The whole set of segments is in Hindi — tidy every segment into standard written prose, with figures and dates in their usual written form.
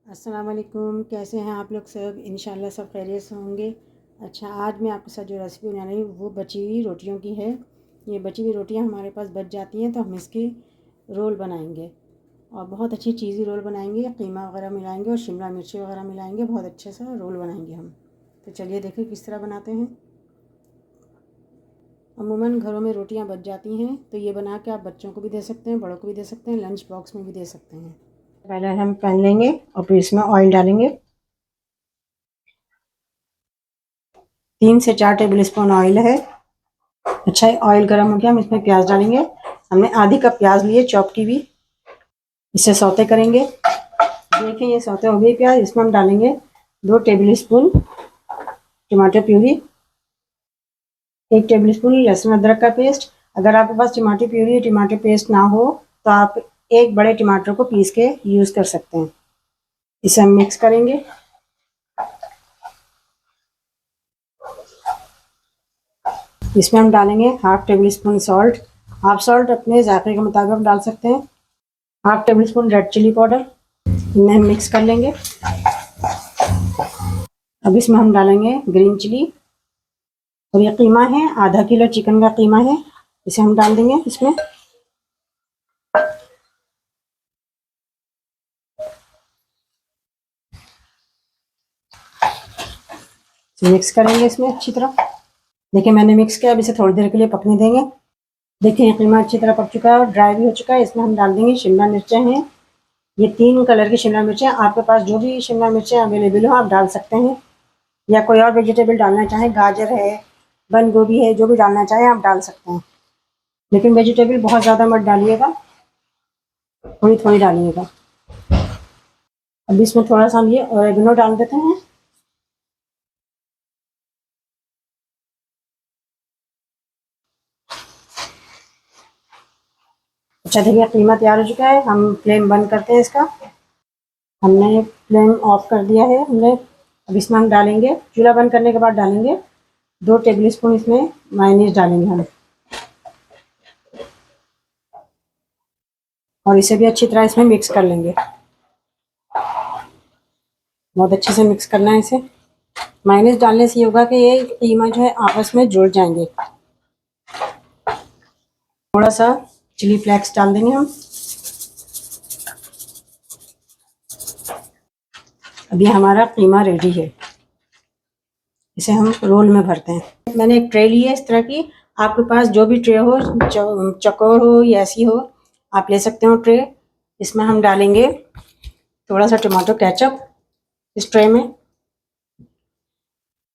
अस्सलाम वालेकुम। कैसे हैं आप लोग सब? इंशाल्लाह सब खैरियत से होंगे। अच्छा, आज मैं आपके साथ जो रेसिपी बना रही हूँ वो बची हुई रोटियों की है। ये बची हुई रोटियाँ हमारे पास बच जाती हैं तो हम इसके रोल बनाएंगे और बहुत अच्छी चीज़ी रोल बनाएंगे। कीमा वगैरह मिलाएंगे और शिमला मिर्ची वगैरह मिलाएंगे, बहुत अच्छे सा रोल बनाएंगे हम। तो चलिए देखिए किस तरह बनाते हैं। अमूमन घरों में रोटियाँ बच जाती हैं तो ये बना के आप बच्चों को भी दे सकते हैं, बड़ों को भी दे सकते हैं, लंच बॉक्स में भी दे सकते हैं। पहले हम पैन लेंगे और फिर इसमें ऑयल डालेंगे। 3 से 4 टेबल स्पून ऑयल है। अच्छा, ऑयल गर्म हो गया, हम इसमें प्याज डालेंगे। हमने आधी कप प्याज लिए चॉप की हुई। इसे सौते करेंगे। देखिए ये सौते हो गई प्याज। इसमें हम डालेंगे 2 टेबल स्पून टमाटर प्यूरी, 1 टेबल स्पून लहसुन अदरक का पेस्ट। अगर आपके पास टमाटर प्यूरी टमाटर पेस्ट ना हो तो आप एक बड़े टमाटर को पीस के यूज़ कर सकते हैं। इसे हम मिक्स करेंगे। इसमें हम डालेंगे हाफ टेबल स्पून सॉल्ट। आप सॉल्ट अपने जायके के मुताबिक डाल सकते हैं। Half tablespoon red chilli powder. इन्हें हम मिक्स कर लेंगे। अब इसमें हम डालेंगे ग्रीन चिली और ये कीमा है, आधा किलो चिकन का कीमा है, इसे हम डाल देंगे इसमें। मिक्स करेंगे इसमें अच्छी तरह। देखिए मैंने मिक्स किया, अब इसे थोड़ी देर के लिए पकने देंगे। देखिए कीमा अच्छी तरह पक चुका है और ड्राई भी हो चुका है। इसमें हम डाल देंगे शिमला मिर्चें हैं, ये 3 कलर की शिमला मिर्चें। आपके पास जो भी शिमला मिर्चें अवेलेबल हो आप डाल सकते हैं, या कोई और वेजिटेबल डालना चाहें, गाजर है, बंद गोभी है, जो भी डालना चाहें आप डाल सकते हैं। लेकिन वेजिटेबल बहुत ज़्यादा मत डालिएगा, थोड़ी थोड़ी डालिएगा। अब इसमें थोड़ा सा हम ये ऑरिगेनो डाल देते हैं। अच्छा देखिए कीमा तैयार हो चुका है, हम फ्लेम बंद करते हैं इसका। हमने फ्लेम ऑफ कर दिया है हमने। अब इसमें हम डालेंगे, चूल्हा बंद करने के बाद डालेंगे 2 टेबल स्पून इसमें मायोनीज डालेंगे हम, और इसे भी अच्छी तरह इसमें मिक्स कर लेंगे। बहुत अच्छे से मिक्स करना है इसे। मायोनीज डालने से ये होगा कि ये कीमा जो है आपस में जुड़ जाएंगे। थोड़ा सा चिली फ्लेक्स डाल देंगे हम। अभी हमारा कीमा रेडी है, इसे हम रोल में भरते हैं। मैंने एक ट्रे ली है इस तरह की। आपके पास जो भी ट्रे हो, चौकोर हो या ऐसी हो, आप ले सकते हो ट्रे। इसमें हम डालेंगे थोड़ा सा टमाटो केचप इस ट्रे में,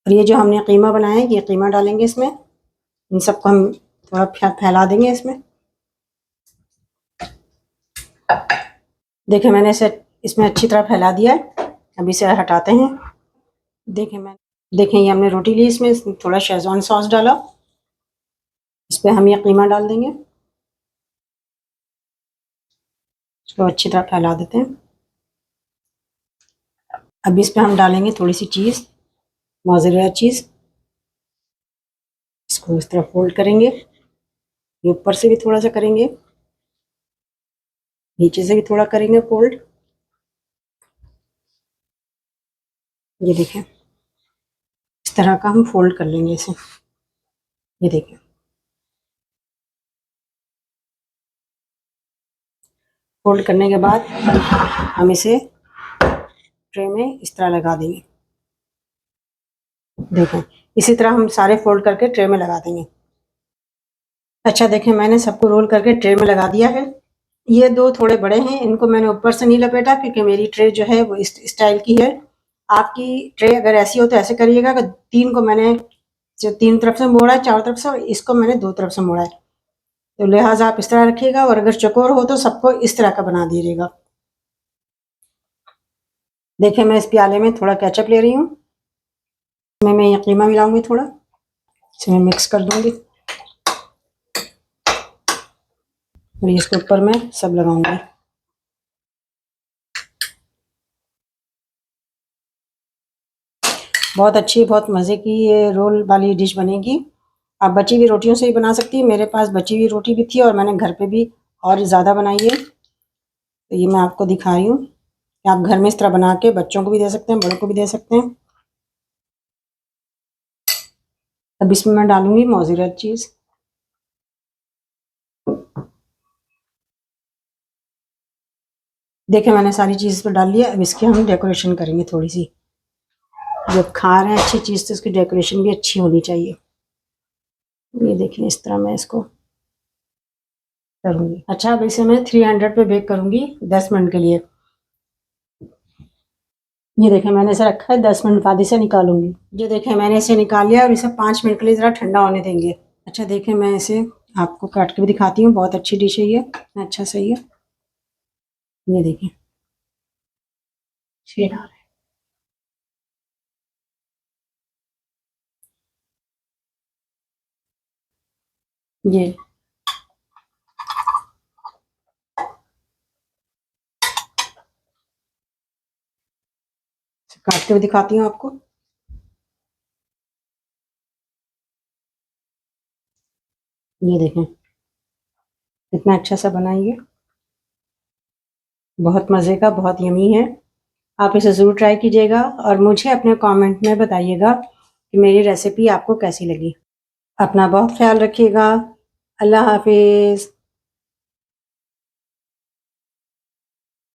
और ये जो हमने कीमा बनाया है ये कीमा डालेंगे इसमें। इन सबको हम थोड़ा फैला देंगे इसमें। देखिए मैंने इसे इसमें अच्छी तरह फैला दिया है। अब इसे हटाते हैं। देखें ये हमने रोटी ली, इसमें थोड़ा शेजवान सॉस डाला। इस पर हम ये कीमा डाल देंगे, इसको अच्छी तरह फैला देते हैं। अब इस पर हम डालेंगे थोड़ी सी चीज़, मोज़रेला चीज़। इसको इस तरह फोल्ड करेंगे, ये ऊपर से भी थोड़ा सा करेंगे, नीचे से भी थोड़ा करेंगे फोल्ड। ये देखें इस तरह का हम फोल्ड कर लेंगे इसे। ये देखें फोल्ड करने के बाद हम इसे ट्रे में इस तरह लगा देंगे। देखें इसी तरह हम सारे फोल्ड करके ट्रे में लगा देंगे। अच्छा देखें मैंने सबको रोल करके ट्रे में लगा दिया है। ये 2 थोड़े बड़े हैं, इनको मैंने ऊपर से नहीं लपेटा क्योंकि मेरी ट्रे जो है वो इस स्टाइल की है। आपकी ट्रे अगर ऐसी हो तो ऐसे करिएगा कि 3 को मैंने जो 3 तरफ से मोड़ा है, चारों तरफ से, और इसको मैंने 2 तरफ से मोड़ा है, तो लिहाजा आप इस तरह रखिएगा। और अगर चौकोर हो तो सबको इस तरह का बना दीजिएगा। देखिए मैं इस प्याले में थोड़ा केचप ले रही हूँ, इसमें मैं ये कीमा मिलाऊंगी, थोड़ा इसमें मिक्स कर दूंगी और इसके ऊपर मैं सब लगाऊंगी। बहुत अच्छी, बहुत मज़े की ये रोल वाली डिश बनेगी। आप बची हुई रोटियों से ही बना सकती है। मेरे पास बची हुई रोटी भी थी और मैंने घर पे भी और ज़्यादा बनाई है, तो ये मैं आपको दिखा रही हूँ। आप घर में इस तरह बना के बच्चों को भी दे सकते हैं, बड़ों को भी दे सकते हैं। अब इसमें मैं डालूंगी मोज़रेला चीज़। देखिए मैंने सारी चीज़ तो डाल लिया। अब इसकी हम डेकोरेशन करेंगे थोड़ी सी। जब खा रहे हैं अच्छी चीज़ तो इसकी डेकोरेशन भी अच्छी होनी चाहिए। ये देखिए इस तरह मैं इसको करूँगी। अच्छा अब इसे मैं 300 पे बेक करूँगी 10 मिनट के लिए। ये देखें मैंने इसे रखा है 10 मिनट बाद इसे निकालूंगी। ये देखें मैंने इसे निकाल लिया और इसे 5 मिनट के लिए ज़रा ठंडा होने देंगे। अच्छा देखें मैं इसे आपको काट के भी दिखाती हूँ। बहुत अच्छी डिश है ये, अच्छा सही है। ये देखें शेड आ रहा है। ये काट के भी दिखाती हूँ आपको। ये देखें कितना अच्छा सा बना ये, बहुत मज़े का, बहुत यमी है। आप इसे ज़रूर ट्राई कीजिएगा और मुझे अपने कमेंट में बताइएगा कि मेरी रेसिपी आपको कैसी लगी। अपना बहुत ख्याल रखिएगा। अल्लाह हाफिज़।